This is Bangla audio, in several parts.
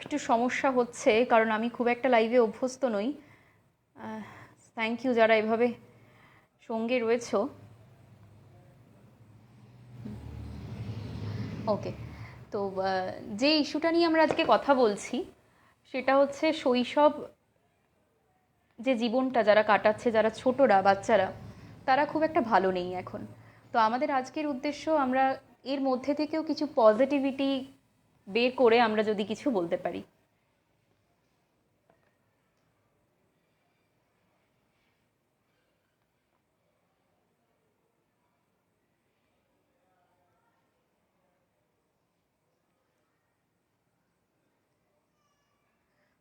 একটু সমস্যা হচ্ছে, কারণ আমি খুব একটা লাইভে অভ্যস্ত নই। থ্যাংক ইউ যারা এভাবে সঙ্গে রয়েছো। ওকে, তো যে ইস্যুটা নিয়ে আমরা আজকে কথা বলছি সেটা হচ্ছে শৈশব, যে জীবনটা যারা কাটাচ্ছে, যারা ছোটরা, বাচ্চারা, তারা খুব একটা ভালো নেই এখন। তো আমাদের আজকের উদ্দেশ্য, আমরা এর মধ্যে থেকেও কিছু পজিটিভিটি বের করে আমরা যদি কিছু বলতে পারি।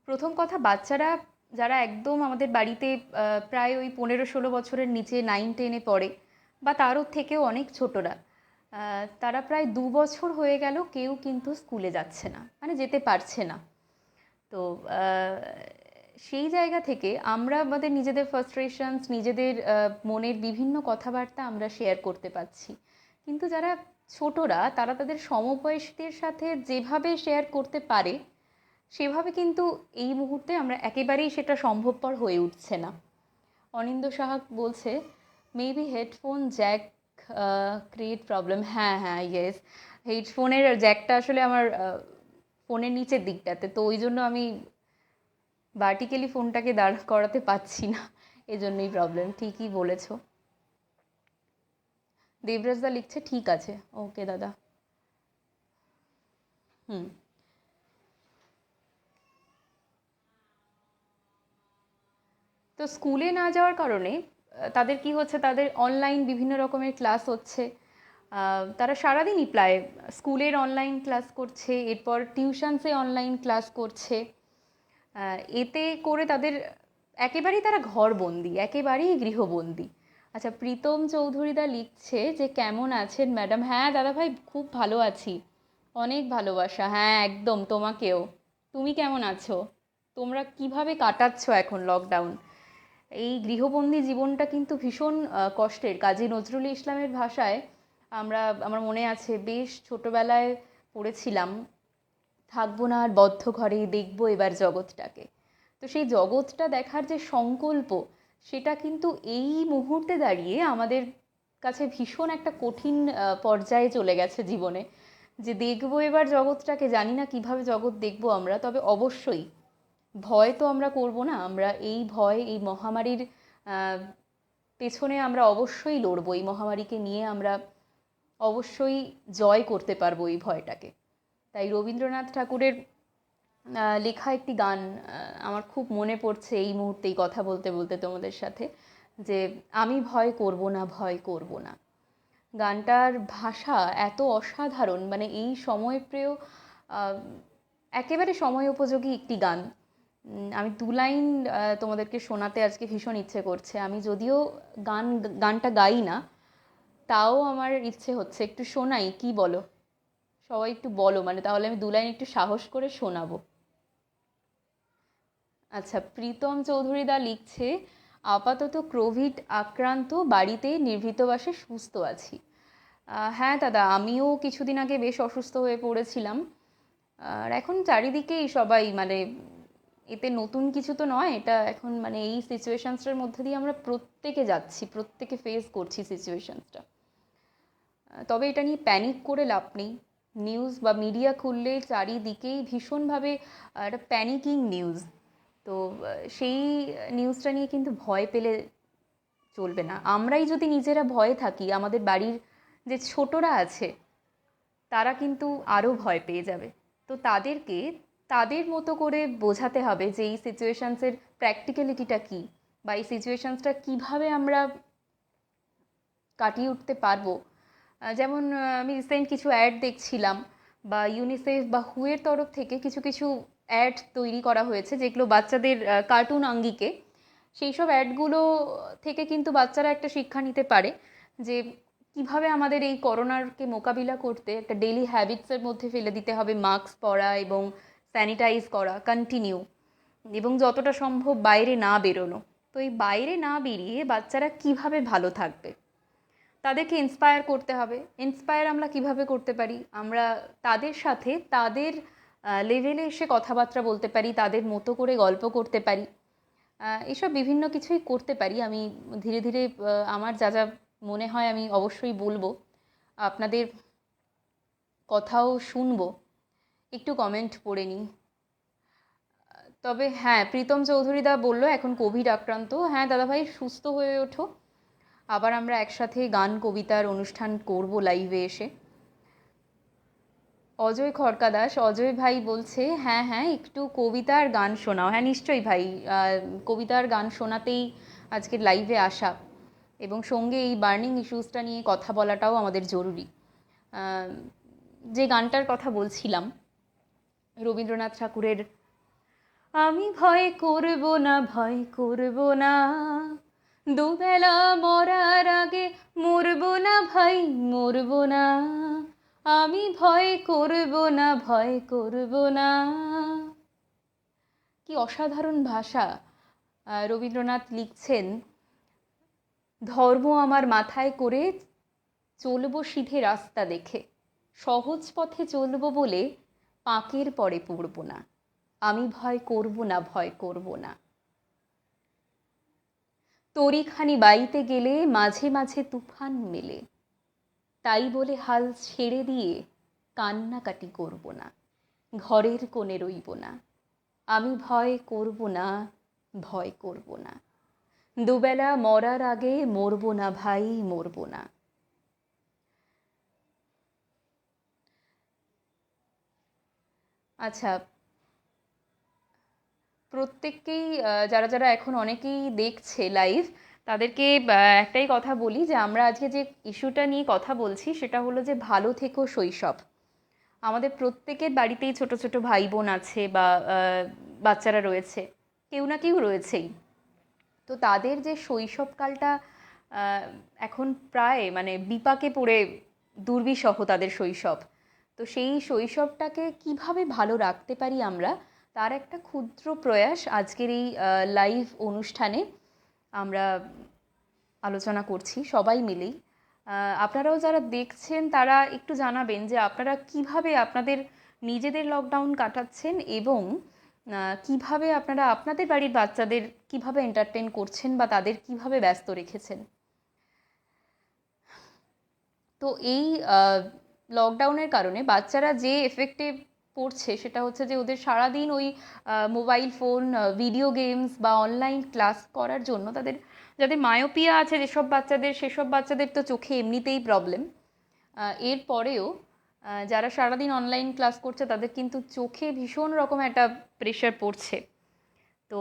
প্রথম কথা, বাচ্চারা যারা একদম আমাদের বাড়িতে প্রায় ওই 15-16 বছরের নিচে 9-10-এ পড়ে, বা তারও থেকেও অনেক ছোটরা, তারা প্রায় 2 বছর হয়ে গেল কেউ কিন্তু স্কুলে যাচ্ছে না, মানে যেতে পারছে না। তো সেই জায়গা থেকে আমরা আমাদের নিজেদের ফ্রাস্ট্রেশনস, নিজেদের মনের বিভিন্ন কথাবার্তা আমরা শেয়ার করতে পারছি। কিন্তু যারা ছোটরা, তারা তাদের সমবয়সীদের সাথে যেভাবে শেয়ার করতে পারে, সেভাবে কিন্তু এই মুহূর্তে আমরা একেবারেই সেটা সম্ভবপর হয়ে উঠছে না। অনিন্দ্য সাহা বলছে, maybe headphone Jack create problem. হ্যাঁ হ্যাঁ, ইয়েস, হেডফোনের জ্যাকটা আসলে আমার ফোনের নিচের দিকটাতে, তো ওই জন্য আমি ভার্টিক্যালি ফোনটাকে দাঁড় করাতে পারছি না, এজন্যই প্রবলেম। ঠিকই বলেছ। দেবরাজদা লিখছে ঠিক আছে। ওকে দাদা। হুম। তো স্কুলে না যাওয়ার কারণে তাদের কি হচ্ছে, তাদের অনলাইন বিভিন্ন রকমের ক্লাস হচ্ছে। তারা সারাদিনই প্রায় স্কুলের অনলাইন ক্লাস করছে, এরপর টিউশনসে অনলাইন ক্লাস করছে। এতে করে তাদের একেবারেই তারা ঘরবন্দি, একেবারেই গৃহবন্দী। আচ্ছা, প্রীতম চৌধুরীদা লিখছে যে কেমন আছেন ম্যাডাম। হ্যাঁ দাদাভাই, খুব ভালো আছি, অনেক ভালোবাসা। হ্যাঁ একদম, তোমাকেও। তুমি কেমন আছো? তোমরা কিভাবে কাটাচ্ছ এখন লকডাউন? এই গৃহবন্দী জীবনটা কিন্তু ভীষণ কষ্টের। কাজী নজরুল ইসলামের ভাষায় আমার মনে আছে, বেশ ছোটবেলায় পড়েছিলাম, থাকবো না আর বদ্ধ ঘরে, দেখবো এবার জগৎটাকে। তো সেই জগৎটা দেখার যে সংকল্প, সেটা কিন্তু এই মুহূর্তে দাঁড়িয়ে আমাদের কাছে ভীষণ একটা কঠিন পর্যায়ে চলে গেছে জীবনে। যে দেখবো এবার জগৎটাকে, জানি না কিভাবে জগৎ দেখবো আমরা, তবে অবশ্যই ভয় তো আমরা করব না। আমরা এই ভয়, এই মহামারীর আহ, পেছনে আমরা অবশ্যই লড়বো। এই মহামারীকে নিয়ে আমরা অবশ্যই জয় করতে পারবো এই ভয়টাকে। তাই রবীন্দ্রনাথ ঠাকুরের লেখা একটি গান আমার খুব মনে পড়ছে এই মুহূর্তেই কথা বলতে বলতে তোমাদের সাথে, যে আমি ভয় করব না, ভয় করব না। গানটার ভাষা এত অসাধারণ, মানে এই সময়প্রিয়, আহ, একেবারে সময় উপযোগী একটি গান। আমি 2 লাইন তোমাদেরকে শোনাতে আজকে ভীষণ ইচ্ছে করছে। আমি যদিও গানটা গাই না, তাও আমার ইচ্ছে হচ্ছে একটু শোনাই, কি বলো? সবাই একটু বলো, মানে তাহলে আমি 2 লাইন একটু সাহস করে শোনাবো। আচ্ছা, প্রীতম চৌধুরীদা লিখছে, আপাতত কোভিড আক্রান্ত, বাড়িতে নিভৃতবাসে সুস্থ আছি। হ্যাঁ দাদা, আমিও কিছুদিন আগে বেশ অসুস্থ হয়ে পড়েছিলাম। আর এখন চারিদিকেই সবাই, মানে এতে নতুন কিছু তো নয়, এটা এখন মানে এই সিচুয়েশনসটার মধ্যে দিয়ে আমরা প্রত্যেকে যাচ্ছি, প্রত্যেকে ফেস করছি সিচুয়েশনসটা। তবে এটা নিয়ে প্যানিক করে লাভ নেই। নিউজ বা মিডিয়া খুললে চারিদিকেই ভীষণভাবে একটা প্যানিকিং নিউজ। তো সেই নিউজটা নিয়ে কিন্তু ভয় পেলে চলবে না। আমরাই যদি নিজেরা ভয়ে থাকি, আমাদের বাড়ির যে ছোটরা আছে তারা কিন্তু আরও ভয় পেয়ে যাবে। তো তাদেরকে তাদের মতো করে বোঝাতে হবে যে এই সিচুয়েশনসের প্র্যাকটিক্যালিটিটা কী, বা এই সিচুয়েশনসটা কীভাবে আমরা কাটিয়ে উঠতে পারবো। যেমন আমি রিসেন্ট কিছু অ্যাড দেখছিলাম, বা ইউনিসেফ বা হুয়ের তরফ থেকে কিছু কিছু অ্যাড তৈরি করা হয়েছে, যেগুলো বাচ্চাদের কার্টুন আঙ্গিকে। সেই সব অ্যাডগুলো থেকে কিন্তু বাচ্চারা একটা শিক্ষা নিতে পারে যে কিভাবে আমাদের এই করোনাকে মোকাবিলা করতে একটা ডেইলি হ্যাবিটসের মধ্যে ফেলে দিতে হবে মাস্ক পরা এবং স্যানিটাইজ করা কন্টিনিউ, এবং যতটা সম্ভব বাইরে না বেরোনো। তো এই বাইরে না বেরিয়ে বাচ্চারা কিভাবে ভালো থাকবে, তাদেরকে ইন্সপায়ার করতে হবে। ইন্সপায়ার আমরা কিভাবে করতে পারি? আমরা তাদের সাথে তাদের লেভেলে এসে কথাবার্তা বলতে পারি, তাদের মতো করে গল্প করতে পারি, এসব বিভিন্ন কিছুই করতে পারি। আমি ধীরে ধীরে আমার যা যা মনে হয় আমি অবশ্যই বলবো, আপনাদের কথাও শুনবো। একটু কমেন্ট পড়ে নিই। তবে হ্যাঁ, প্রীতম চৌধুরীদা বললো এখন কোভিড আক্রান্ত। হ্যাঁ দাদাভাই, সুস্থ হয়ে ওঠো, আবার আমরা একসাথে গান কবিতার অনুষ্ঠান করব লাইভে এসে। অজয় খড়কাদাস, অজয় ভাই বলছে হ্যাঁ হ্যাঁ একটু কবিতা আর গান শোনাও। হ্যাঁ নিশ্চয়ই ভাই, কবিতা আর গান শোনাতেই আজকের লাইভে আসা, এবং সঙ্গে এই বার্নিং ইস্যুসটা নিয়ে কথা বলাটাও আমাদের জরুরি। যে গানটার কথা বলছিলাম, রবীন্দ্রনাথ ঠাকুরের আমি ভয় করব না, ভয় করব না, দুবেলা মরার আগে মরব না ভাই, মরব না, আমি ভয় করব না, ভয় করব না। কি অসাধারণ ভাষা! রবীন্দ্রনাথ লিখছেন, ধর্ম আমার মাথায় করে চলবো সিধে রাস্তা দেখে, সহজ পথে চলবো বলে পাঁকের পরে পড়ব না, আমি ভয় করব না, ভয় করব না। তরিখানি বাইতে গেলে মাঝে মাঝে তুফান মেলে, তাই বলে হাল ছেড়ে দিয়ে কান্নাকাটি করব না, ঘরের কোণে রইব না, আমি ভয় করব না, ভয় করব না, দুবেলা মরার আগে মরব না ভাই, মরব না। আচ্ছা, প্রত্যেককেই যারা যারা এখন অনেকেই দেখছে লাইভ, তাদেরকে একটাই কথা বলি যে আমরা আজকে যে ইস্যুটা নিয়ে কথা বলছি সেটা হলো যে ভালো থেকো শৈশব। আমাদের প্রত্যেকের বাড়িতেই ছোট ছোট ভাই বোন আছে বা বাচ্চারা রয়েছে, কেউ না কেউ রয়েছেই। তো তাদের যে শৈশবকালটা এখন প্রায় মানে বিপাকে পড়ে দুর্বিষহ তাদের শৈশব। তো সেই শৈশবটাকে কিভাবে ভালো রাখতে পারি আমরা, তার একটা ক্ষুদ্র প্রয়াস আজকের এই লাইভ অনুষ্ঠানে আমরা আলোচনা করছি সবাই মিলেই। আপনারাও যারা দেখছেন তারা একটু জানাবেন যে আপনারা কিভাবে আপনাদের নিজেদের লকডাউন কাটাচ্ছেন, এবং কিভাবে আপনারা আপনাদের বাড়ির বাচ্চাদের কিভাবে এন্টারটেন করছেন বা তাদের কিভাবে ব্যস্ত রেখেছেন। তো এই লকডাউনের কারণে বাচ্চারা যে এফেক্টে পড়ছে সেটা হচ্ছে যে ওদের সারাদিন ওই মোবাইল ফোন, ভিডিও গেমস বা অনলাইন ক্লাস করার জন্য তাদের, যাদের মায়োপিয়া আছে যেসব বাচ্চাদের, সেসব বাচ্চাদের তো চোখে এমনিতেই প্রবলেম। এরপরেও যারা সারাদিন অনলাইন ক্লাস করছে তাদের কিন্তু চোখে ভীষণ রকম একটা প্রেশার পড়ছে। তো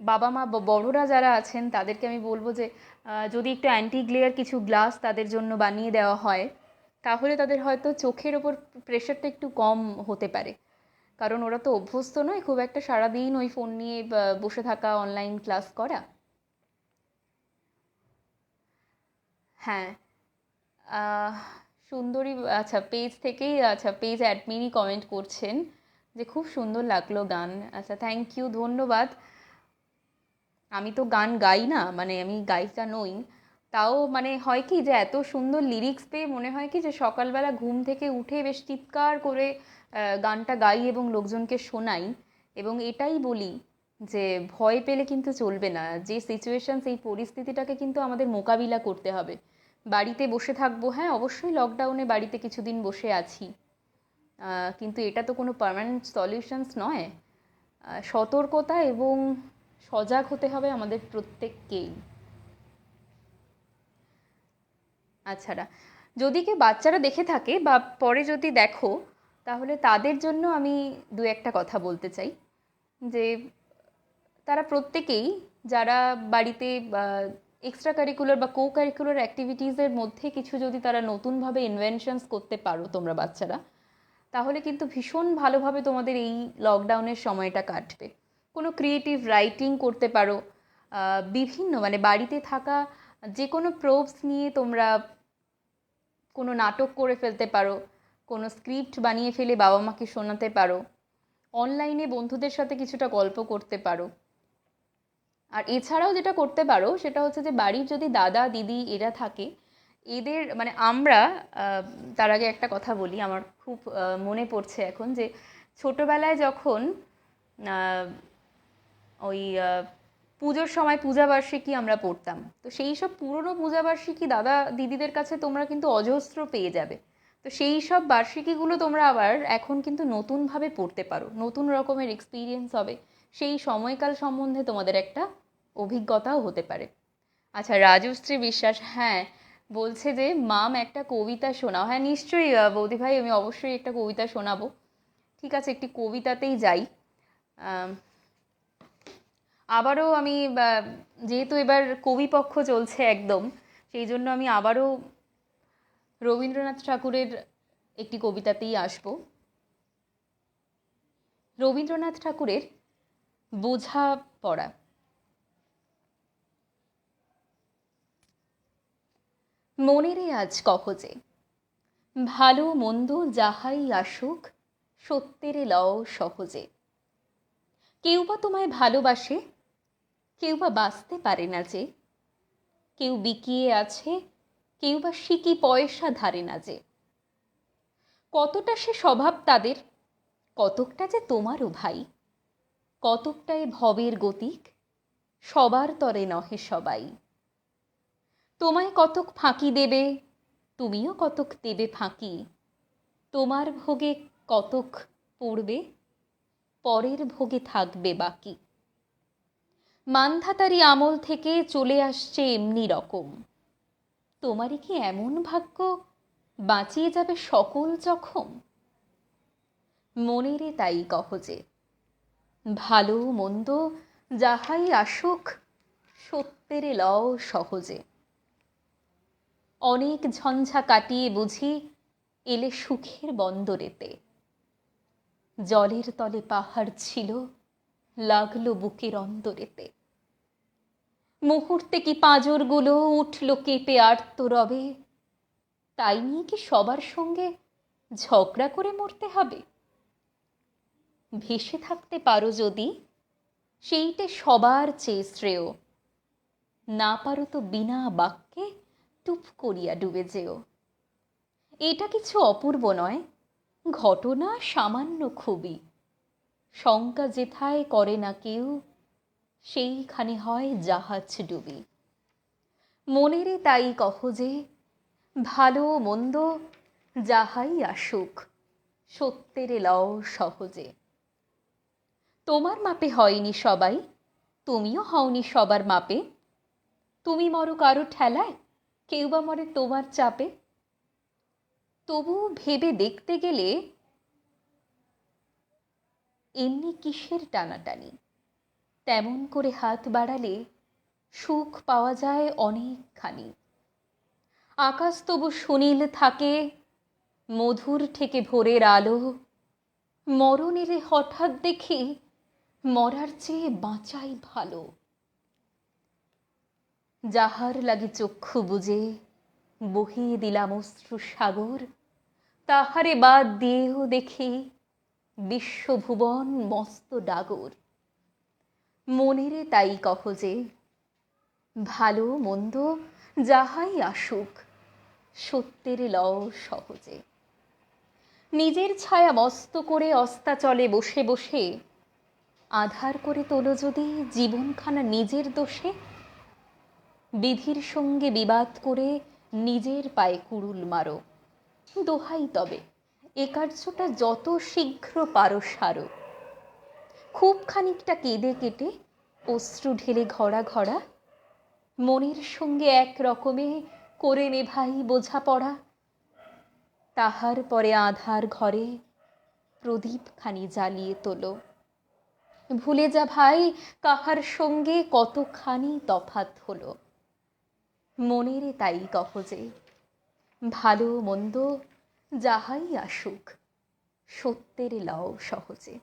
বাবা মা বড়রা যারা আছেন তাদেরকে আমি বলবো যে যদি একটু অ্যান্টি গ্লেয়ার কিছু গ্লাস তাদের জন্য বানিয়ে দেওয়া হয়, তাহলে তাদের হয়তো চোখের ওপর প্রেশারটা একটু কম হতে পারে। কারণ ওরা তো অভ্যস্ত নয় খুব একটা সারাদিন ওই ফোন নিয়ে বসে থাকা, অনলাইন ক্লাস করা। হ্যাঁ, আহ, সুন্দরী, আচ্ছা পেজ থেকেই, আচ্ছা পেজ অ্যাডমিনই কমেন্ট করছেন যে খুব সুন্দর লাগলো গান। আচ্ছা থ্যাংক ইউ, ধন্যবাদ। আমি তো গান গাই না, মানে আমি গায়িকা নই, তাও মানে হয় কি যে এত সুন্দর লিরিক্স পেয়ে মনে হয় কি যে সকালবেলা ঘুম থেকে উঠে বেশ চিৎকার করে গানটা গাই এবং লোকজনকে শোনাই। এবং এটাই বলি যে ভয় পেলে কিন্তু চলবে না, যে সিচুয়েশন সেই পরিস্থিতিটাকে কিন্তু আমাদের মোকাবিলা করতে হবে। বাড়িতে বসে থাকবো, হ্যাঁ অবশ্যই লকডাউনে বাড়িতে কিছুদিন বসে আছি, কিন্তু এটা তো কোনো পার্মানেন্ট সলিউশনস নয়। সতর্কতা এবং সজাগ হতে হবে আমাদের প্রত্যেককেই। আচ্ছা, যদি কেউ বাচ্চারা দেখে থাকে বা পরে যদি দেখো, তাহলে তাদের জন্য আমি দু একটা কথা বলতে চাই যে তারা প্রত্যেকেই, যারা বাড়িতে এক্সট্রা কারিকুলার বা কো কারিকুলার অ্যাক্টিভিটিসের মধ্যে কিছু যদি তারা নতুনভাবে ইনভেনশনস করতে পারো তোমরা বাচ্চারা, তাহলে কিন্তু ভীষণ ভালোভাবে তোমাদের এই লকডাউনের সময়টা কাটবে। কোনো ক্রিয়েটিভ রাইটিং করতে পারো, বিভিন্ন মানে বাড়িতে থাকা যে কোনো প্রোপস নিয়ে তোমরা কোনো নাটক করে ফেলতে পারো, কোনো স্ক্রিপ্ট বানিয়ে ফেলে বাবা মাকে শোনাতে পারো, অনলাইনে বন্ধুদের সাথে কিছুটা গল্প করতে পারো। আর এছাড়াও যেটা করতে পারো সেটা হচ্ছে যে বাড়ির যদি দাদা দিদি এরা থাকে, এদের মানে আমরা তার আগে একটা কথা বলি, আমার খুব মনে পড়ছে এখন যে ছোটবেলায় যখন আহ, ওই পুজোর সময় পূজাবার্ষিকী আমরা পড়তাম, তো সেই সব পুরনো পূজাবার্ষিকী দাদা দিদিদের কাছে তোমরা কিন্তু অজস্র পেয়ে যাবে। তো সেই সব বার্ষিকীগুলো তোমরা আবার এখন কিন্তু নতুনভাবে পড়তে পারো, নতুন রকমের এক্সপিরিয়েন্স হবে, সেই সময়কাল সম্বন্ধে তোমাদের একটা অভিজ্ঞতাও হতে পারে। আচ্ছা, রাজশ্রী বিশ্বাস, হ্যাঁ, বলছে যে মাম একটা কবিতা শোনাও। হ্যাঁ নিশ্চয়ই বৌদি ভাই, আমি অবশ্যই একটা কবিতা শোনাবো। ঠিক আছে, একটি কবিতাতেই যাই। আম, আবারও আমি যেহেতু এবার কবিপক্ষ চলছে একদম, সেই জন্য আমি আবারও রবীন্দ্রনাথ ঠাকুরের একটি কবিতাতেই আসব। রবীন্দ্রনাথ ঠাকুরের বোঝাপড়া। মনেরে আজ কহ যে, ভালো মন্দ যাহাই আসুক, সত্যেরে লও সহজে। কেউ বা তোমায় ভালোবাসে, কেউ বা বাঁচতে পারে না যে, কেউ বিকিয়ে আছে, কেউ বা সিকি পয়সা ধারে না যে। কতটা সে স্বভাব তাদের, কতকটা যে তোমারও ভাই, কতকটায় ভবের গতিক, সবার তরে নহে সবাই। তোমায় কতক ফাঁকি দেবে, তুমিও কতক দেবে ফাঁকি। তোমার ভোগে কতক পড়বে, পরের ভোগে থাকবে বাকি। মান্ধাতারি আমল থেকে চলে আসছে এমনি রকম। তোমারই কি এমন ভাগ্য, বাঁচিয়ে যাবে সকল জখম? মনেরে তাই কহ যে, ভালো মন্দ যাহাই আসুক, সত্যেরে লও সহজে। অনেক ঝঞ্ঝা কাটিয়ে বুঝি এলে সুখের বন্দরেতে। জলের তলে পাহাড় ছিল, লাগলো বুকের অন্তরেতে। মুহূর্তে কি পাঁজরগুলো উঠল কেঁপে আর্তরবে, তাই নিয়ে কি সবার সঙ্গে ঝগড়া করে মরতে হবে? ভেসে থাকতে পারো যদি, সেইটে সবার চেয়ে শ্রেয়। না পারো তো বিনা বাক্যে টুপ করিয়া ডুবে যেও। এটা কিছু অপূর্ব নয়, ঘটনা সামান্য খুবই। শঙ্কা যেথায় করে না কেউ, সেইখানে হয় জাহাজ ডুবি। মনেরে তাই কহ যে, ভালো মন্দ যাহাই আসুক, সত্যেরে লও সহজে। তোমার মাপে হয়নি সবাই, তুমিও হওনি সবার মাপে। তুমি মরো কারো ঠেলায়, কেউ বা মরে তোমার চাপে। তবু ভেবে দেখতে গেলে এমনি কিসের টানাটানি, তেমন করে হাত বাড়ালে সুখ পাওয়া যায় অনেকখানি। আকাশ তবু সুনীল থাকে, মধুর থেকে ভোরের আলো। মরণ এলে হঠাৎ দেখি, মরার চেয়ে বাঁচাই ভালো। যাহার লাগি চক্ষু বুজে বহিয়ে দিলাম অশ্রু সাগর, তাহারে বাদ দিয়েও দেখি বিশ্বভুবন মস্ত ডাগর। মনেরে তাই কহ যে, ভালো মন্দ যাহাই আসুক, সত্যের লও সহজে। নিজের ছায়া মস্ত করে অস্তাচলে বসে বসে আধার করে তোলো যদি জীবনখানা নিজের দোষে। বিধির সঙ্গে বিবাদ করে নিজের পায়ে কুড়ুল মারো, দোহাই তবে এ কার্যটা যত শীঘ্র পারো সারো। খুব খানিকটা কেঁদে কেটে অশ্রু ঢেলে ঘরা ঘরা, মনের সঙ্গে এক রকমে করে নে ভাই বোঝাপড়া। তাহার পরে আধার ঘরে প্রদীপখানি জ্বালিয়ে তোলো। ভুলে যা ভাই কাহার সঙ্গে কতখানি তফাৎ হলো। মনেরে তাই কহ যে, ভালো মন্দ যাহাই আসুক, সত্যের লও সহজে।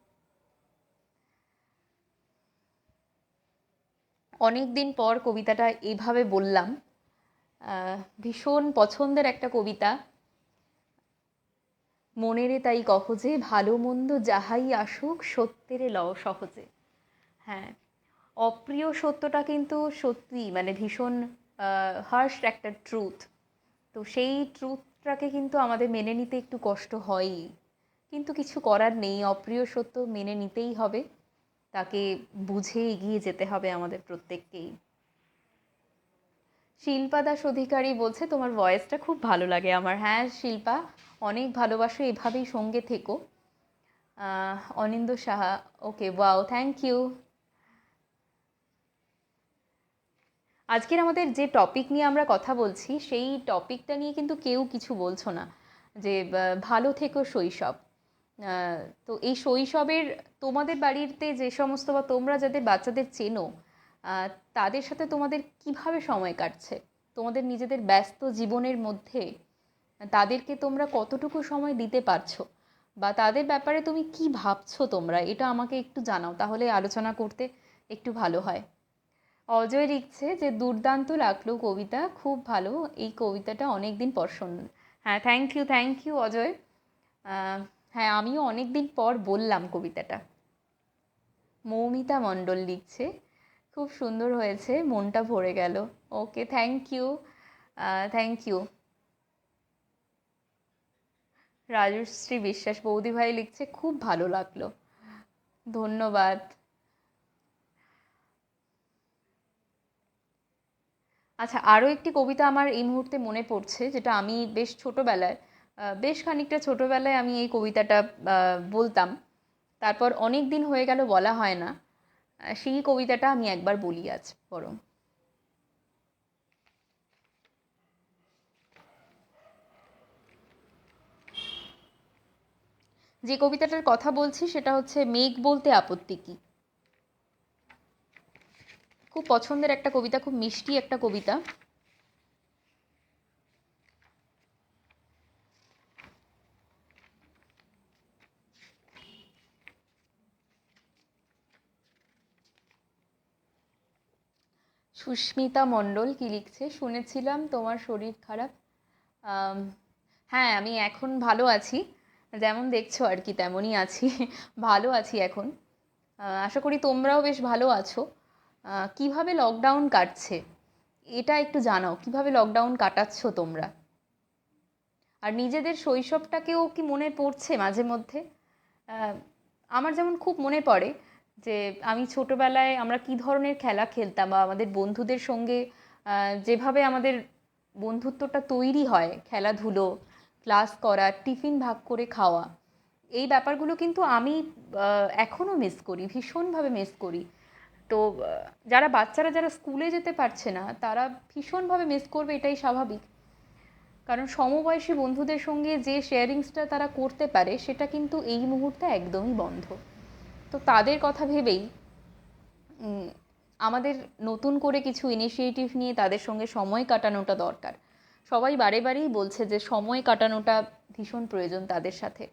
অনেকদিন পর কবিতাটা এভাবে বললাম, ভীষণ পছন্দের একটা কবিতা। মনেরে তাই কহ যে, ভালো মন্দ যাহাই আসুক, সত্যেরে লও সহজে। হ্যাঁ, অপ্রিয় সত্যটা কিন্তু সত্যি মানে ভীষণ হার্শ একটা ট্রুথ। তো সেই ট্রুথটাকে কিন্তু আমাদের মেনে নিতে একটু কষ্ট হয়ই, কিন্তু কিছু করার নেই, অপ্রিয় সত্য মেনে নিতেই হবে, তাকে বুঝে এগিয়ে যেতে হবে আমাদের প্রত্যেককেই। শিল্পা দাস অধিকারী বলছে তোমার ভয়েসটা খুব ভালো লাগে আমার। হ্যাঁ শিল্পা, অনেক ভালোবাসো, এভাবেই সঙ্গে থেকো। অনিন্দ সাহা, ওকে, ওয়াও, থ্যাংক ইউ। আজকের আমাদের যে টপিক নিয়ে আমরা কথা বলছি সেই টপিকটা নিয়ে কিন্তু কেউ কিছু বলছো না, যে ভালো থেকো শৈশব। তো এই শৈশবের তোমাদের বাড়িতে যে সমস্ত, বা তোমরা যাদের বাচ্চাদের চেনো, আহ, তাদের সাথে তোমাদের কিভাবে সময় কাটছে, তোমাদের নিজেদের ব্যস্ত জীবনের মধ্যে তাদেরকে তোমরা কতটুকু সময় দিতে পারছো, বা তাদের ব্যাপারে তুমি কি ভাবছো তোমরা, এটা আমাকে একটু জানাও, তাহলে আলোচনা করতে একটু ভালো হয়। অজয় লিখছে যে দুর্দান্ত লাগলো কবিতা, খুব ভালো, এই কবিতাটা অনেক দিন পর শুনলাম। হ্যাঁ, থ্যাংক ইউ অজয়। আহ, হ্যাঁ, আমিও অনেক দিন পর বললাম কবিতাটা। মৌমিতা মণ্ডল লিখছে খুব সুন্দর হয়েছে, মনটা ভরে গেল। Okay, thank you, thank you. Rajashree Biswas বৌদি ভাই লিখছে খুব ভালো লাগলো, ধন্যবাদ। আচ্ছা, আরও একটি কবিতা আমার এই মুহূর্তে মনে পড়ছে, যেটা আমি বেশ ছোটোবেলায়, বেশ খানিকটা ছোটোবেলায় আমি এই কবিতাটা বলতাম, তারপর অনেক দিন হয়ে গেল বলা হয় না। সেই কবিতাটা আমি একবার বলি আজ বরং। যে কবিতাটার কথা বলছি সেটা হচ্ছে মেঘ বলতে আপত্তি কি। খুব পছন্দের একটা কবিতা, খুব মিষ্টি একটা কবিতা। সুস্মিতা মণ্ডল কি লিখছে, শুনেছিলাম তোমার শরীর খারাপ। আম, হ্যাঁ, আমি এখন ভালো আছি, যেমন দেখছো আর কি তেমনই আছি। ভালো আছি এখন। আশা করি তোমরাও বেশ ভালো আছো। কিভাবে লকডাউন কাটছে এটা একটু জানাও, কিভাবে লকডাউন কাটাচ্ছ তোমরা, আর নিজেদের শৈশবটাকেও কি মনে পড়ছে মাঝে মধ্যে? আহ, আমার যেমন খুব মনে পড়ে যে আমি ছোটবেলায় আমরা কী ধরনের খেলা খেলতাম, বা আমাদের বন্ধুদের সঙ্গে যেভাবে আমাদের বন্ধুত্বটা তৈরি হয়, খেলাধুলো, ক্লাস করা, টিফিন ভাগ করে খাওয়া, এই ব্যাপারগুলো কিন্তু আমি এখনও মিস করি, ভীষণভাবে মিস করি। তো যারা বাচ্চারা যারা স্কুলে যেতে পারছে না তারা ভীষণভাবে মিস করবে, এটাই স্বাভাবিক। কারণ সমবয়সী বন্ধুদের সঙ্গে যে শেয়ারিংসটা তারা করতে পারে সেটা কিন্তু এই মুহূর্তে একদমই বন্ধ। তো তাদের কথা ভেবেই আমাদের নতুন করে কিছু ইনিশিয়েটিভ নিয়ে তাদের সঙ্গে সময় কাটানোটা দরকার। সবাই বারে বারেই বলছে যে সময় কাটানোটা ভীষণ প্রয়োজন তাদের সাথে।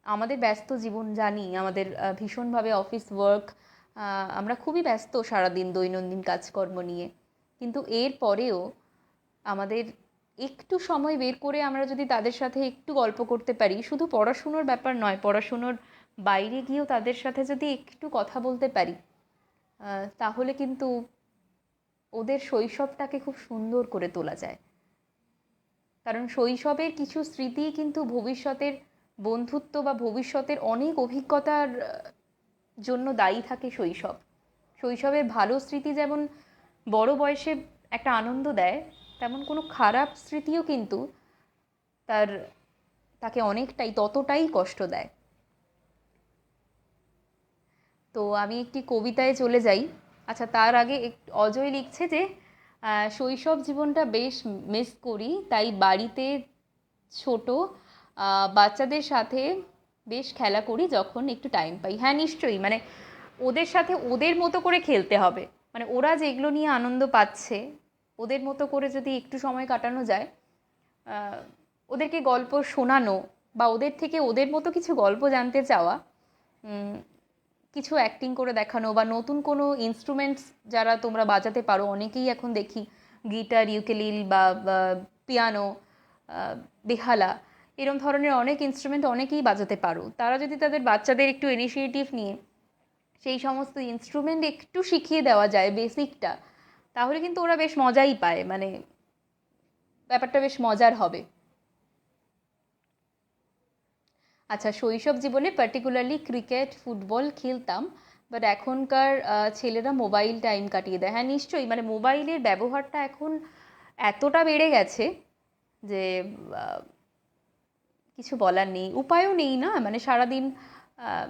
আমাদের ব্যস্ত জীবন জানি, আমাদের ভীষণভাবে অফিস ওয়ার্ক, আমরা খুবই ব্যস্ত সারাদিন দৈনন্দিন কাজকর্ম নিয়ে, কিন্তু এর পরেও আমাদের একটু সময় বের করে আমরা যদি তাদের সাথে একটু গল্প করতে পারি, শুধু পড়াশুনোর ব্যাপার নয়, পড়াশুনোর বাইরে গিয়েও তাদের সাথে যদি একটু কথা বলতে পারি, তাহলে কিন্তু ওদের শৈশবটাকে খুব সুন্দর করে তোলা যায়। কারণ শৈশবের কিছু স্মৃতি কিন্তু ভবিষ্যতের বন্ধুত্ব বা ভবিষ্যতের অনেক অভিজ্ঞতার জন্য দায়ী থাকে শৈশব। শৈশবের ভালো স্মৃতি যেমন বড় বয়সে একটা আনন্দ দেয়, তেমন কোনো খারাপ স্মৃতিও কিন্তু তার তাকে অনেকটাই ততটাই কষ্ট দেয়। তো আমি একটি কবিতায় চলে যাই। আচ্ছা, তার আগে অজয় লিখছে যে শৈশব জীবনটা বেশ মিস করি, তাই বাড়িতে ছোট বাচ্চাদের সাথে বেশ খেলা করি যখন একটু টাইম পাই। হ্যাঁ নিশ্চয়ই, মানে ওদের সাথে ওদের মতো করে খেলতে হবে, মানে ওরা যেগুলো নিয়ে আনন্দ পাচ্ছে ওদের মতো করে যদি একটু সময় কাটানো যায়, আহ, ওদেরকে গল্প শোনানো, বা ওদের থেকে ওদের মতো কিছু গল্প জানতে চাওয়া, কিছু অ্যাক্টিং করে দেখানো, বা নতুন কোনো ইনস্ট্রুমেন্টস যারা তোমরা বাজাতে পারো, অনেকেই এখন দেখি গিটার, ইউকেলিল বা পিয়ানো, বেহালা, এরম ধরনের অনেক ইনস্ট্রুমেন্ট অনেকেই বাজাতে পারো, তারা যদি তাদের বাচ্চাদের একটু ইনিশিয়েটিভ নিয়ে সেই সমস্ত ইনস্ট্রুমেন্ট একটু শিখিয়ে দেওয়া যায় বেসিকটা, তাহলে কিন্তু ওরা বেশ মজাই পায়। মানে ব্যাপারটা বেশ মজার হবে। আচ্ছা, শৈশব জীবনে পার্টিকুলারলি ক্রিকেট ফুটবল খেলতাম, বাট এখনকার ছেলেরা মোবাইল টাইম কাটিয়ে দেয়। হ্যাঁ নিশ্চয়ই, মানে মোবাইলের ব্যবহারটা এখন এতটা বেড়ে গেছে যে আহ, কিছু বলার নেই, উপায়ও নেই না, মানে সারাদিন আহ,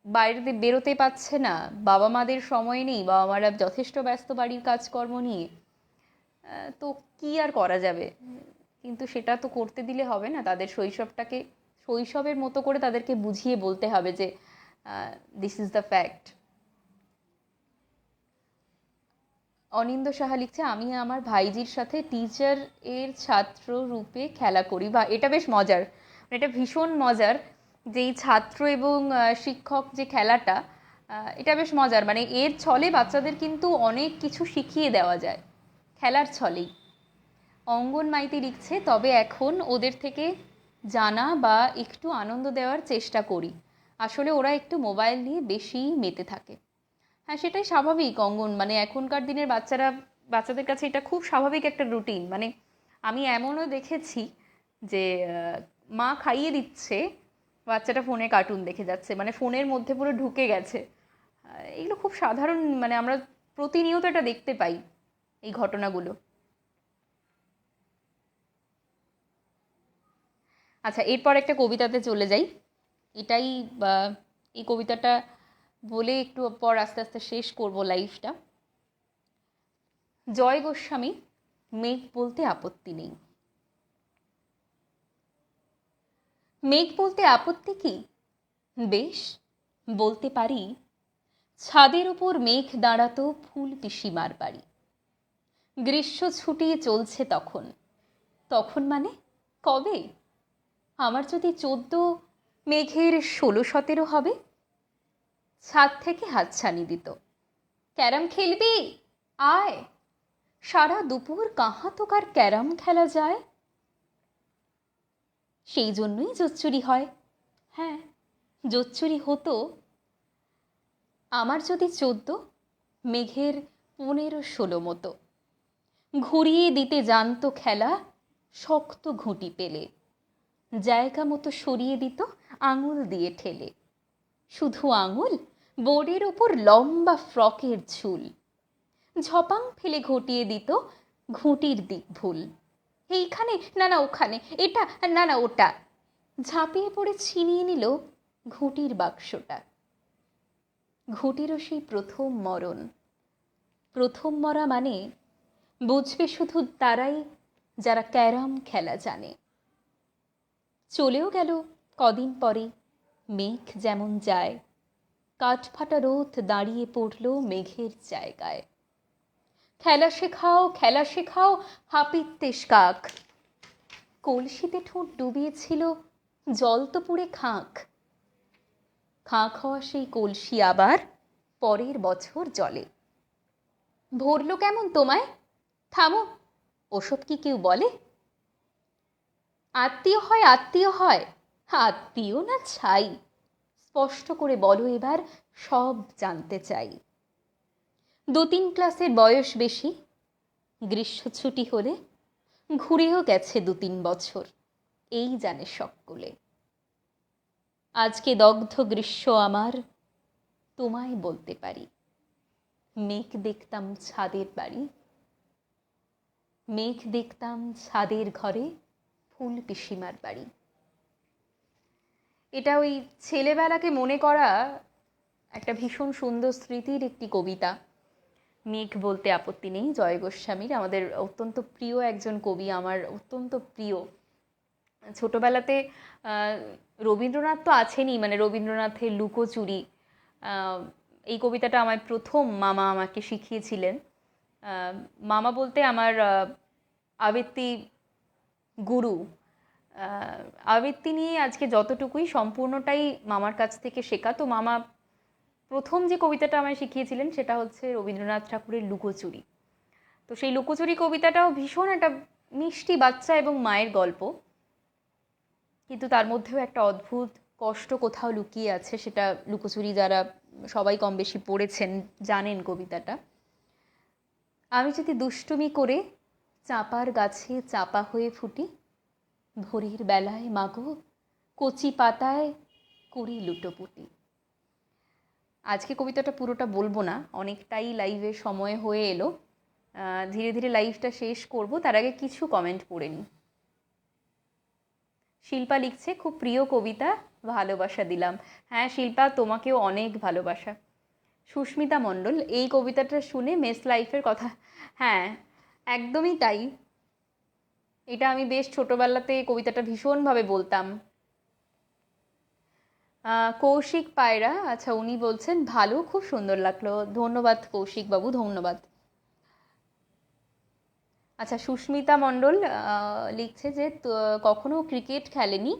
বাইরে বেরোতে পারছে না, বাবা মাদের সময় নেই, বাবা মারা যথেষ্ট ব্যস্ত বাড়ির কাজকর্ম নিয়ে। তো কি আর করা যাবে, কিন্তু সেটা তো করতে দিলে হবে না, তাদের শৈশবটাকে শৈশবের মতো করে তাদেরকে বুঝিয়ে বলতে হবে যে দিস ইজ দ্য ফ্যাক্ট। অনিন্দ সাহা লিখছে, আমি আমার ভাইজির সাথে টিচার এর ছাত্র রূপে খেলা করি। বা এটা বেশ মজার, মানে এটা ভীষণ মজার যে এই ছাত্র এবং শিক্ষক যে খেলাটা, এটা বেশ মজার। মানে এর ছলে বাচ্চাদের কিন্তু অনেক কিছু শিখিয়ে দেওয়া যায় খেলার ছলেই। অঙ্গন মাইতি লিখছে, তবে এখন ওদের থেকে জানা বা একটু আনন্দ দেওয়ার চেষ্টা করি, আসলে ওরা একটু মোবাইল নিয়ে বেশি মেতে থাকে। হ্যাঁ সেটাই স্বাভাবিক অঙ্গন, মানে এখনকার দিনের বাচ্চাদের কাছে এটা খুব স্বাভাবিক একটা রুটিন। মানে আমি এমনও দেখেছি যে মা খাইয়ে দিচ্ছে, বাচ্চাটা ফোনে কার্টুন দেখে যাচ্ছে, মানে ফোনের মধ্যে পুরো ঢুকে গেছে। এগুলো খুব সাধারণ, মানে আমরা প্রতিনিয়ত এটা দেখতে পাই এই ঘটনাগুলো। আচ্ছা, এরপর একটা কবিতাতে চলে যাই। এটাই এই কবিতাটা বলে একটু পর আস্তে আস্তে শেষ করব লাইফটা। জয় গোস্বামী, মেঘ বলতে আপত্তি নেই। মেঘ বলতে আপত্তি কি? বেশ, বলতে পারি, ছাদের উপর মেঘ দাঁড়াতো ফুল পিসিমার বাড়ি। গ্রীষ্ম ছুটি চলছে তখন। তখন মানে কবে? আমার যদি 14, মেঘের 16-17 হবে। ছাদ থেকে হাতছানি দিত, ক্যারাম খেলবি? আয়। সারা দুপুর কাহাঁ তো কার ক্যারাম খেলা যায়। সেই জন্যই জোচ্চুরি হয়। হ্যাঁ, জোচ্চুরি হতো। আমার যদি 14, মেঘের 15-16 মতো। ঘুরিয়ে দিতে জানতো খেলা, শক্ত ঘুঁটি পেলে জায়গা মতো সরিয়ে দিত আঙুল দিয়ে ঠেলে। শুধু আঙুল, বোর্ডের ওপর লম্বা ফ্রকের ঝুল। ঝপাং ফেলে ঘটিয়ে দিত ঘুঁটির দিক ভুল। এইখানে না না ওখানে, এটা না না ওটা। ঝাঁপিয়ে পড়ে ছিনিয়ে নিল ঘুঁটির বাক্সটা। ঘুঁটিরও সেই প্রথম মরণ। প্রথম মরা মানে বুঝবে শুধু তারাই যারা ক্যারাম খেলা জানে। চলেও গেল কদিন পরে, মেঘ যেমন যায়, কাঠফাটা রোদ দাঁড়িয়ে পড়ল মেঘের জায়গায়। খেলা শেখাও খেলা শেখাও, হাপিত্যেশ কাক। কলসিতে ঠোঁট ডুবিয়েছিল, জল তো পুড়ে খাঁক। খাঁক হওয়া সেই কলসি আবার পরের বছর জলে। ভরল কেমন তোমায়? থামো, ওসব কি কেউ বলে? আত্মীয় হয় আত্মীয় হয়, আত্মীয় না ছাই। স্পষ্ট করে বলো এবার, সব জানতে চাই। 2-3 ক্লাসের বয়স বেশি, গ্রীষ্ম ছুটি হলে ঘুরেও গেছে 2-3 বছর, এই জানে সকলে। আজকে দগ্ধ গ্রীষ্ম আমার, তোমায় বলতে পারি। মেঘ দেখতাম ছাদের বাড়ি, মেঘ দেখতাম ছাদের ঘরে, ফুল পিসিমার বাড়ি। এটা ওই ছেলেবেলাকে মনে করা একটা ভীষণ সুন্দর স্মৃতির একটি কবিতা। মেঘ বলতে আপত্তি নেই, জয় গোস্বামীর, আমাদের অত্যন্ত প্রিয় একজন কবি, আমার অত্যন্ত প্রিয়। ছোটবেলাতে রবীন্দ্রনাথ তো আছেনই, মানে রবীন্দ্রনাথের লুকোচুরি, এই কবিতাটা আমার প্রথম মামা আমাকে শিখিয়েছিলেন। মামা বলতে আমার আবৃত্তি গুরু। আবৃত্তি নিয়ে আজকে যতটুকুই, সম্পূর্ণটাই মামার কাছ থেকে শেখা। তো মামা প্রথম যে কবিতাটা আমায় শিখিয়েছিলেন সেটা হচ্ছে রবীন্দ্রনাথ ঠাকুরের লুকোচুরি। তো সেই লুকোচুরি কবিতাটাও ভীষণ একটা মিষ্টি বাচ্চা এবং মায়ের গল্প, কিন্তু তার মধ্যেও একটা অদ্ভুত কষ্ট কোথাও লুকিয়ে আছে। সেটা লুকোচুরি যারা সবাই কম বেশি পড়েছেন জানেন কবিতাটা। আমি যদি দুষ্টুমি করে চাঁপার গাছে চাপা হয়ে ফুটি, ভোরের বেলায় মাগো কচি পাতায় করি লুটোপুটি। আজকে কবিতাটা পুরোটা বলবো না, অনেকটাই লাইভের সময় হয়ে এলো। ধীরে ধীরে লাইভটা শেষ করব, তার আগে কিছু কমেন্ট পড়ে নিই। শিল্পা লিখছে, খুব প্রিয় কবিতা, ভালোবাসা দিলাম। হ্যাঁ শিল্পা, তোমাকেও অনেক ভালোবাসা। সুস্মিতা মণ্ডল, এই কবিতাটা শুনে মেস লাইফের কথা। হ্যাঁ একদমই তাই, এটা আমি বেশ ছোটোবেলাতে কবিতাটা ভীষণভাবে বলতাম। কৌশিক পায়রা, আচ্ছা উনি বলছেন ভালো, খুব সুন্দর লাগলো, ধন্যবাদ কৌশিক বাবু, ধন্যবাদ। আচ্ছা সুস্মিতা মণ্ডল লিখছে যে কখনো ক্রিকেট খেলেনি,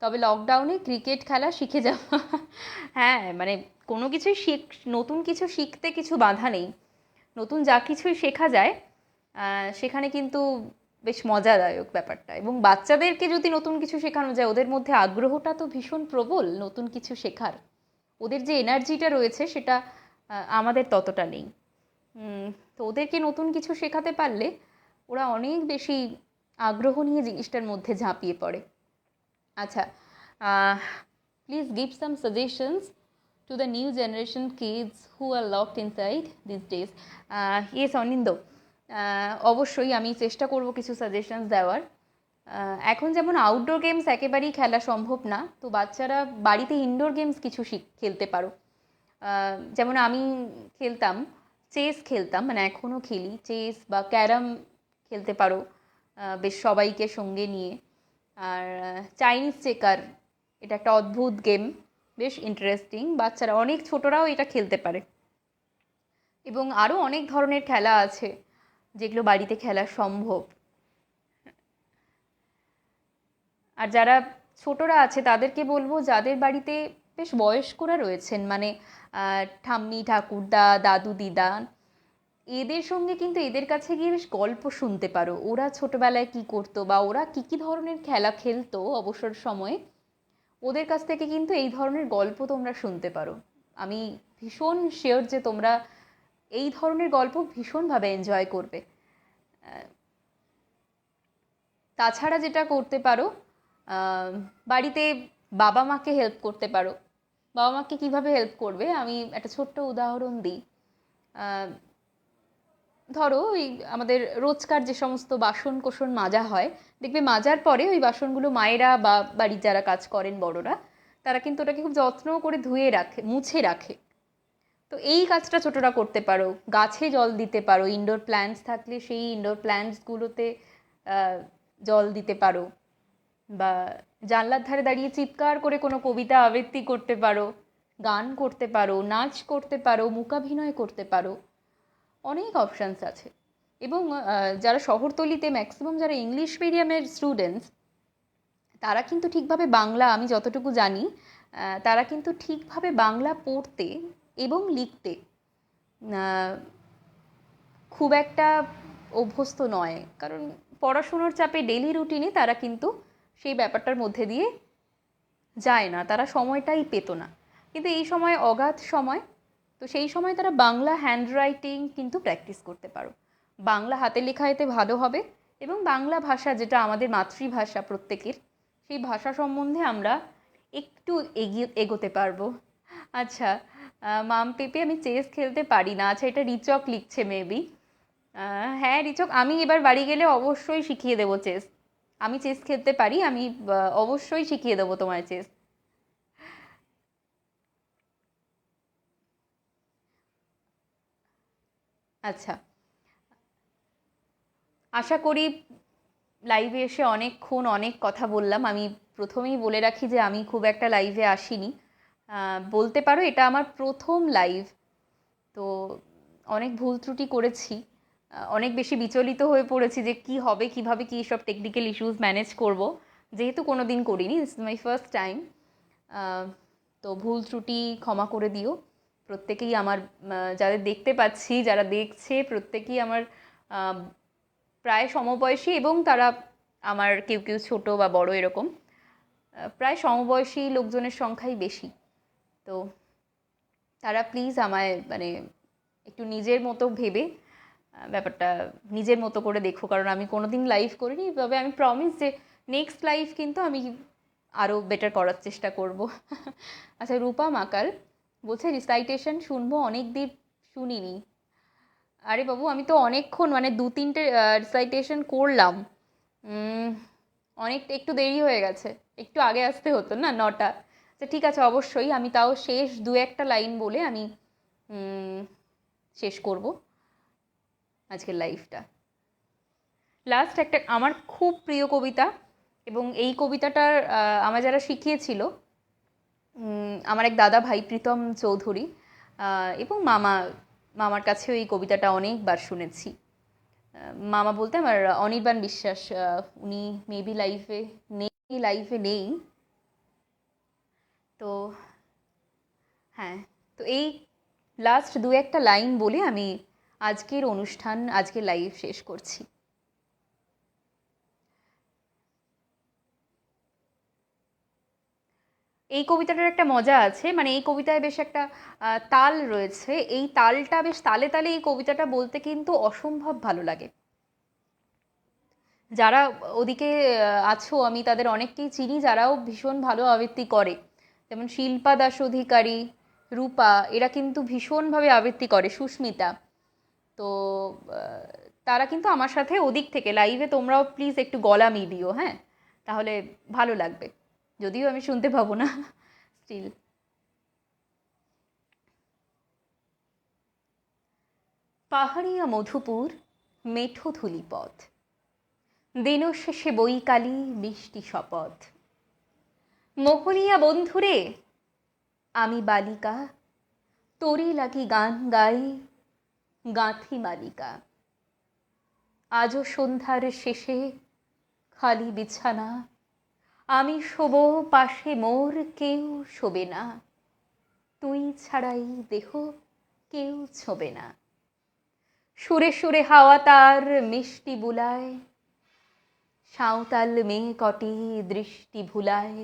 তবে লকডাউনে ক্রিকেট খেলা শিখে যাওয়া। হ্যাঁ মানে কোনো কিছুই নতুন কিছু শিখতে কিছু বাধা নেই, নতুন যা কিছুই শেখা যায় সেখানে কিন্তু বেশ মজাদায়ক ব্যাপারটা। এবং বাচ্চাদেরকে যদি নতুন কিছু শেখানো যায়, ওদের মধ্যে আগ্রহটা তো ভীষণ প্রবল নতুন কিছু শেখার, ওদের যে এনার্জিটা রয়েছে সেটা আমাদের ততটা নেই। তো ওদেরকে নতুন কিছু শেখাতে পারলে ওরা অনেক বেশি আগ্রহ নিয়ে জিনিসটার মধ্যে ঝাঁপিয়ে পড়ে। আচ্ছা, please give some suggestions to the new generation kids who are locked inside this days. Yes Aninda, অবশ্যই আমি চেষ্টা করব কিছু সাজেশনস দেওয়ার। এখন যেমন আউটডোর গেমস একেবারেই খেলা সম্ভব না, তো বাচ্চারা বাড়িতে ইনডোর গেমস কিছু খেলতে পারো। যেমন আমি খেলতাম, চেস খেলতাম, মানে এখনও খেলি, চেস বা ক্যারাম খেলতে পারো বেশ সবাইকে সঙ্গে নিয়ে। আর চাইনিজ চেকার, এটা একটা অদ্ভুত গেম, বেশ ইন্টারেস্টিং, বাচ্চারা অনেক ছোটরাও এটা খেলতে পারে। এবং আরও অনেক ধরনের খেলা আছে যেগুলো বাড়িতে খেলা সম্ভব। আর যারা ছোটরা আছে তাদেরকে বলবো, যাদের বাড়িতে বেশ বয়স্করা রয়েছেন, মানে ঠাম্মি ঠাকুরদা দাদু দিদা, এদের সঙ্গে কিন্তু এদের কাছে গিয়ে বেশ গল্প শুনতে পারো, ওরা ছোটবেলায় কি করতো বা ওরা কি কি ধরনের খেলা খেলতো অবসর সময়ে, ওদের কাছ থেকে কিন্তু এই ধরনের গল্প তোমরা শুনতে পারো। আমি ভীষণ শিওর যে তোমরা এই ধরনের গল্প ভীষণভাবে এনজয় করবে। তাছাড়া যেটা করতে পারো, বাড়িতে বাবা মাকে হেল্প করতে পারো। বাবা মাকে কীভাবে হেল্প করবে, আমি একটা ছোট্ট উদাহরণ দিই। ধরো ওই আমাদের রোজকার যে সমস্ত বাসন কোসন মাজা হয়, দেখবে মাজার পরে ওই বাসনগুলো মায়েরা বা বাড়ির যারা কাজ করেন বড়রা, তারা কিন্তু ওটাকে খুব যত্ন করে ধুয়ে রাখে, মুছে রাখে। তো এই কাজটা ছোটরা করতে পারো, গাছে জল দিতে পারো, ইনডোর প্ল্যান্টস থাকলে সেই ইনডোর প্ল্যান্টসগুলোতে জল দিতে পারো, বা জানলার ধারে দাঁড়িয়ে চিৎকার করে কোনো কবিতা আবৃত্তি করতে পারো, গান করতে পারো, নাচ করতে পারো, মূকাভিনয় করতে পারো, অনেক অপশানস আছে। এবং যারা শহরতলিতে ম্যাক্সিমাম যারা ইংলিশ মিডিয়ামের স্টুডেন্টস, তারা কিন্তু ঠিকভাবে বাংলা, আমি যতটুকু জানি, তারা কিন্তু ঠিকভাবে বাংলা পড়তে এবং লিখতে খুব একটা অভ্যস্ত নয়, কারণ পড়াশুনোর চাপে ডেইলি রুটিনে তারা কিন্তু সেই ব্যাপারটার মধ্যে দিয়ে যায় না, তারা সময়টাই পেত না। কিন্তু এই সময় অগাধ সময়, তো সেই সময় তারা বাংলা হ্যান্ডরাইটিং কিন্তু প্র্যাকটিস করতে পারো, বাংলা হাতে লেখা এতে ভালো হবে, এবং বাংলা ভাষা যেটা আমাদের মাতৃভাষা প্রত্যেকের, সেই ভাষা সম্বন্ধে আমরা একটু এগোতে পারবো। আচ্ছা মাম পেপে, আমি চেস খেলতে পারি না, আচ্ছা এটা রিচক লিখছে মেবি। হ্যাঁ রিচক, আমি এবার বাড়ি গেলে অবশ্যই শিখিয়ে দেবো চেস, আমি চেস খেলতে পারি, আমি অবশ্যই শিখিয়ে দেবো তোমায় চেস। আচ্ছা, আশা করি লাইভে এসে অনেকক্ষণ অনেক কথা বললাম। আমি প্রথমেই বলে রাখি যে আমি খুব একটা লাইভে আসিনি, বলতে পারো এটা আমার প্রথম লাইভ, তো অনেক ভুল ত্রুটি করেছি, অনেক বেশি বিচলিত হয়ে পড়েছি যে কি হবে, কিভাবে কী সব টেকনিক্যাল ইস্যুস ম্যানেজ করব, যেহেতু কোনো দিন করিনি, this is my first time. তো ভুল ত্রুটি ক্ষমা করে দিও প্রত্যেকেই, আমার যাদের দেখতে পাচ্ছি, যারা দেখছে প্রত্যেকেই আমার প্রায় সমবয়সী, এবং তারা আমার কেউ কেউ ছোটো বা বড় এরকম, প্রায় সমবয়সী লোকজনের সংখ্যাই বেশি। তো তারা প্লিজ আমায় মানে একটু নিজের মতো ভেবে ব্যাপারটা নিজের মতো করে দেখো, কারণ আমি কোনোদিন লাইভ করিনি, তবে আমি প্রমিস যে নেক্সট লাইভ কিন্তু আমি আরও বেটার করার চেষ্টা করব। আচ্ছা, রূপা মাকাল বলছে রিসাইটেশন শুনবো, অনেক দিন শুনিনি। আরে বাবু, আমি তো অনেকক্ষণ মানে 2-3টে রিসাইটেশন করলাম। উম, অনেকটা একটু দেরি হয়ে গেছে, একটু আগে আসতে হতো না, 9টা। তো ঠিক আছে, অবশ্যই আমি তাও শেষ 2-1টা লাইন বলে আমি উম, শেষ করব আজকের লাইফটা। লাস্ট একটা আমার খুব প্রিয় কবিতা, এবং এই কবিতাটার আমার যারা শিখিয়েছিল আমার এক দাদা ভাই প্রীতম চৌধুরী, এবং মামার কাছেও এই কবিতাটা অনেকবার শুনেছি। মামা বলতে আমার অনির্বাণ বিশ্বাস, উনি মেবি লাইফে নেই। তো হ্যাঁ, তো এই লাস্ট 2-1টা লাইন বলে আমি আজকের লাইভ শেষ করছি। এই কবিতাটার একটা মজা আছে, মানে এই কবিতায় বেশ একটা তাল রয়েছে, এই তালটা বেশ তালে তালে এই কবিতাটা বলতে কিন্তু অসম্ভব ভালো লাগে। যারা ওদিকে আছো, আমি তাদের অনেককেই চিনি যারাও ভীষণ ভালো আবৃত্তি করে, যেমন শিল্পা দাস অধিকারী, রূপা, এরা কিন্তু ভীষণভাবে আবৃত্তি করে, সুস্মিতা। তো আহ, তারা কিন্তু আমার সাথে ওদিক থেকে লাইভে তোমরাও প্লিজ একটু গলা মিলিও, হ্যাঁ, তাহলে ভালো লাগবে, যদিও আমি শুনতে পাবো না স্টিল। পাহাড়িয়া মধুপুর, মেঠো ধূলিপথ, দিনশেষে বৈকালী মিষ্টি শপথ। মোহনিয়া বন্ধুরে, আমি বালিকা, তোরে লাগি গান গাই, গাঁথি মালিকা। আজও সন্ধ্যার শেষে খালি বিছানা, আমি শোব পাশে মোর কেউ শোবে না, তুই ছাড়াই দেহ কেউ ছোবে না। সুরে সুরে হাওয়া তার মিষ্টি বুলায়, সাঁওতাল মেয়ে কটি দৃষ্টি ভুলায়।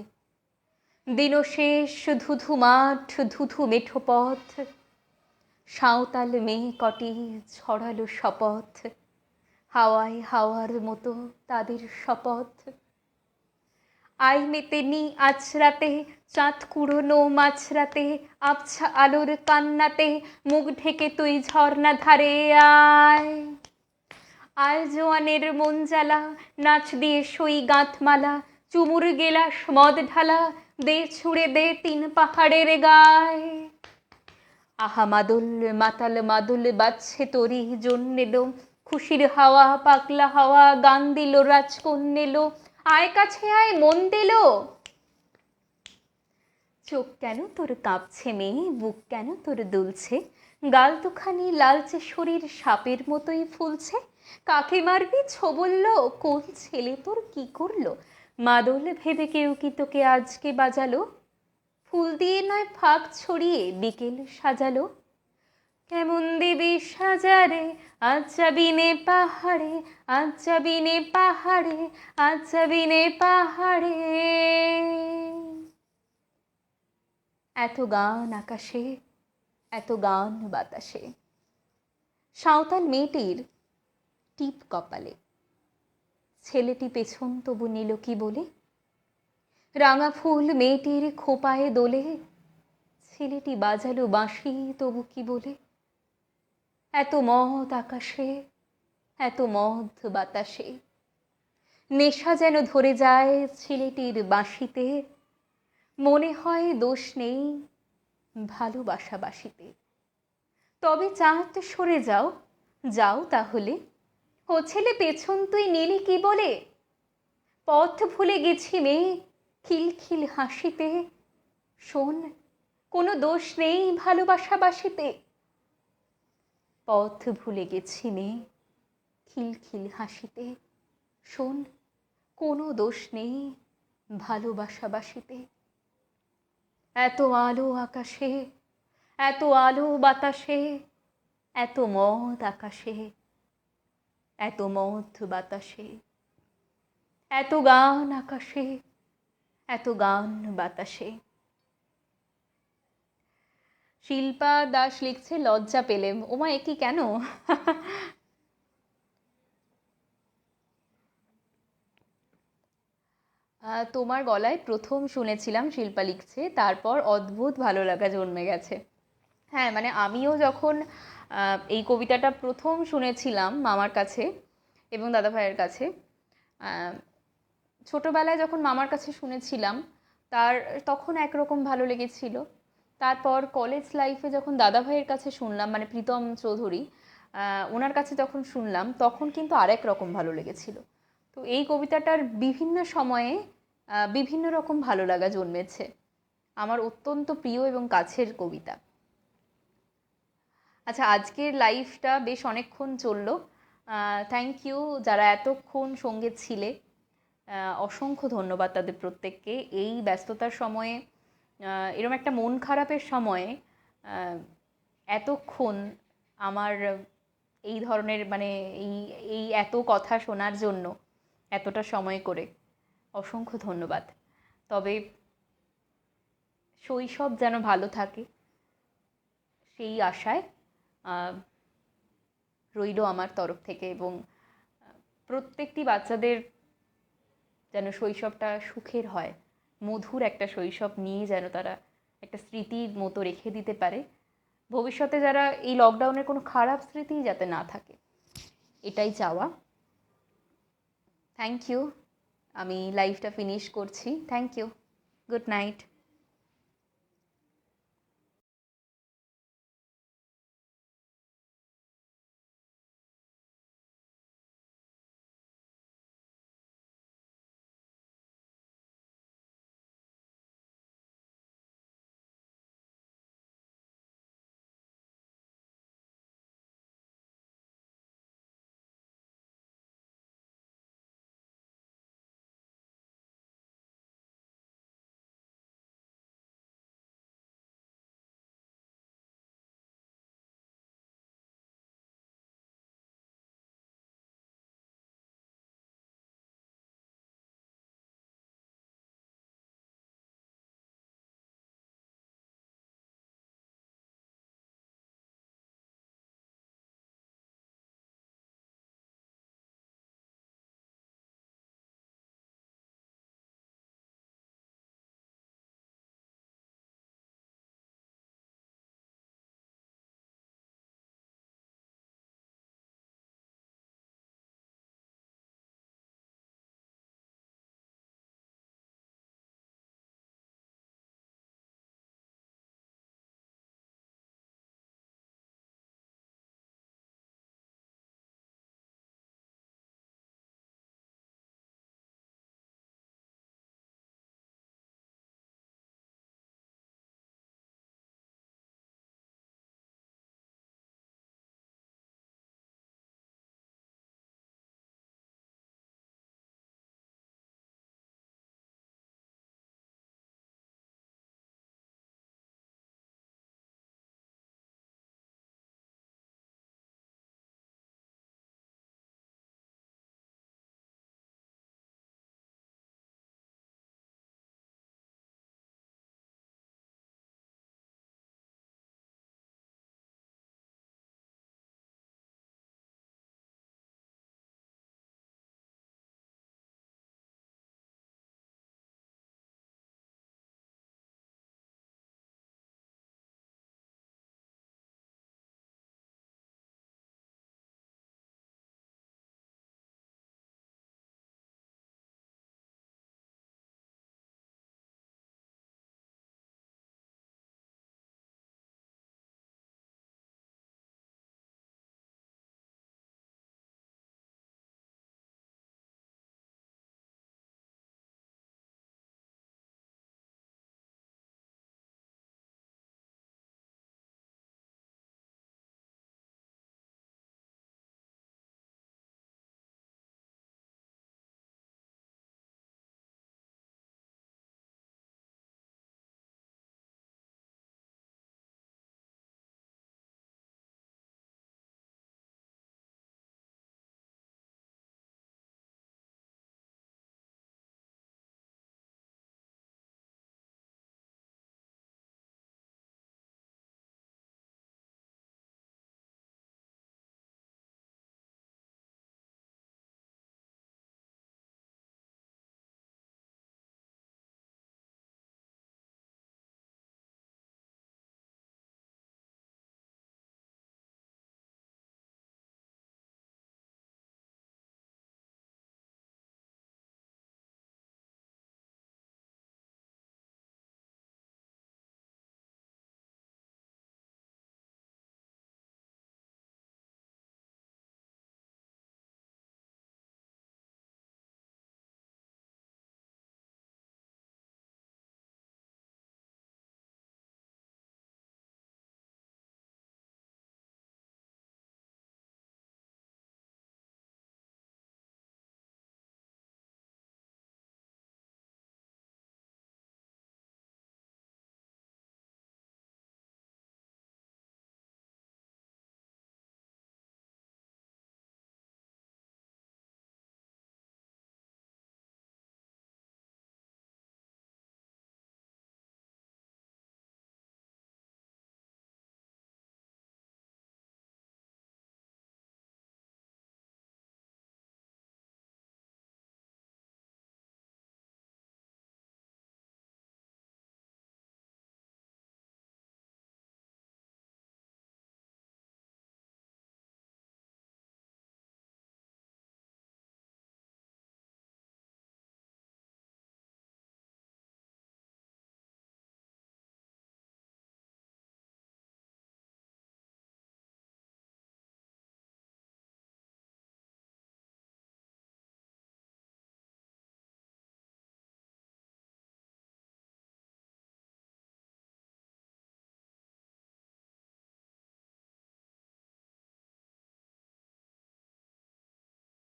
দিনশেষ ধুধু মাঠ, ধুধু মেঠো পথ, সাঁওতাল মেয়ে কটি ছড়ালো শপথ, হাওয়ায় হাওয়ার মতো তাদের শপথ। আই মেতেনি আছরাতে, চাঁদ কুড়োনো মাঝরাতে, আবছা আলোর কান্নাতে মুখ ঢেকে তুই ঝর্ণা ধারে আয়। আয় জোয়ানের মন জ্বালা, নাচ দিয়ে সই গাঁথমালা, চুমুর গেলাস মদ ঢালা, দে ছুঁড়ে দে 3 পাহাড়ের গায়। আহা মাদল মাতাল মাদল বাজছে তোরই জন্যেলো, খুশির হাওয়া পাগলা হাওয়া গান দিল রাজকন্যেলো, আয় কাছে আয় মন দিল। চোখ কেন তোর কাঁপছে মেয়ে, বুক কেন তোর দুলছে, গাল দুখানি লালচে শরীর সাপের মতোই ফুলছে। কাকে মারবি ছোবলল, কোন ছেলে তোর কি করলো, মাদল ভেবে কেউ কি তোকে আজকে বাজালো, ফুল দিয়ে নয় ফাঁক ছড়িয়ে বিকেল সাজালো। কেমন দিবি সাজারে, আজ যাবি নে পাহাড়ে, আজ যাবি নে পাহাড়ে, আজ যাবি নে পাহাড়ে। এত গান আকাশে, এত গান বাতাসে, সাঁওতাল মেয়েটির টিপ কপালে, ছেলেটি পেছন তবু নিল কি বলে, রাঙা ফুল মেয়েটির খোপায়ে দোলে, ছেলেটি বাজালো বাঁশি তবু কি বলে। এত মদ আকাশে, এত মদ বাতাসে, নেশা যেন ধরে যায় ছেলেটির বাঁশিতে, মনে হয় দোষ নেই ভালোবাসা বাসিতে। তবে চাঁদ সরে যাও, যাও তাহলে, ও ছেলে পেছন তুই নিলি কি বলে, পথ ভুলে গেছি মেয়ে খিলখিল হাসিতে, শোন কোনো দোষ নেই ভালোবাসা বাসিতে। পথ ভুলে গেছি মেয়ে খিলখিল হাসিতে, শোন কোনো দোষ নেই ভালোবাসা বাসিতে। এত আলো আকাশে, এত আলো বাতাসে, এত মদ আকাশে, এত মদ বাতাসে, এত গান আকাশে, এত গান বাতাসে। শিল্পা দাস লিখছে লজ্জা পেলেম, ওমা এ কি কেন? তোমার গলায় প্রথম শুনেছিলাম শিল্পা লিখছে, তারপর অদ্ভুত ভালো লাগা জন্মে গেছে। হ্যাঁ, মানে আমিও যখন এই কবিতাটা প্রথম শুনেছিলাম মামার কাছে এবং দাদা ভাইয়ের কাছে, আহ, ছোটবেলায় যখন মামার কাছে শুনেছিলাম, তার তখন একরকম ভালো লেগেছিল। তারপর কলেজ লাইফে যখন দাদা ভাইয়ের কাছে শুনলাম, মানে প্রীতম চৌধুরী, ওনার কাছে যখন শুনলাম, তখন কিন্তু আরেক রকম ভালো লেগেছিল। তো এই কবিতাটার বিভিন্ন সময়ে বিভিন্ন রকম ভালো লাগা জন্মেছে। আমার অত্যন্ত প্রিয় এবং কাছের কবিতা। আচ্ছা, আজকের লাইভটা বেশ অনেকক্ষণ চললো। থ্যাংক ইউ যারা এতক্ষণ সঙ্গে ছিলে। অসংখ্য ধন্যবাদ তাদের প্রত্যেককে। এই ব্যস্ততার সময়ে, এরম একটা মন খারাপের সময়ে আহ, এতক্ষণ আমার এই ধরনের, মানে এই এই এত কথা শোনার জন্য এতটা সময় করে অসংখ্য ধন্যবাদ। তবে শৈশব যেন ভালো থাকে সেই আশায় রইল আমার তরফ থেকে, এবং প্রত্যেকটি বাচ্চাদের যেন শৈশবটা সুখের হয়, মধুর একটা শৈশব নিয়ে যেন তারা একটা স্মৃতির মতো রেখে দিতে পারে। ভবিষ্যতে যারা এই লকডাউনের কোনো খারাপ স্মৃতি যাতে না থাকে, এটাই চাওয়া। Thank you. আমি লাইভটা ফিনিশ করছি। Thank you. Good night.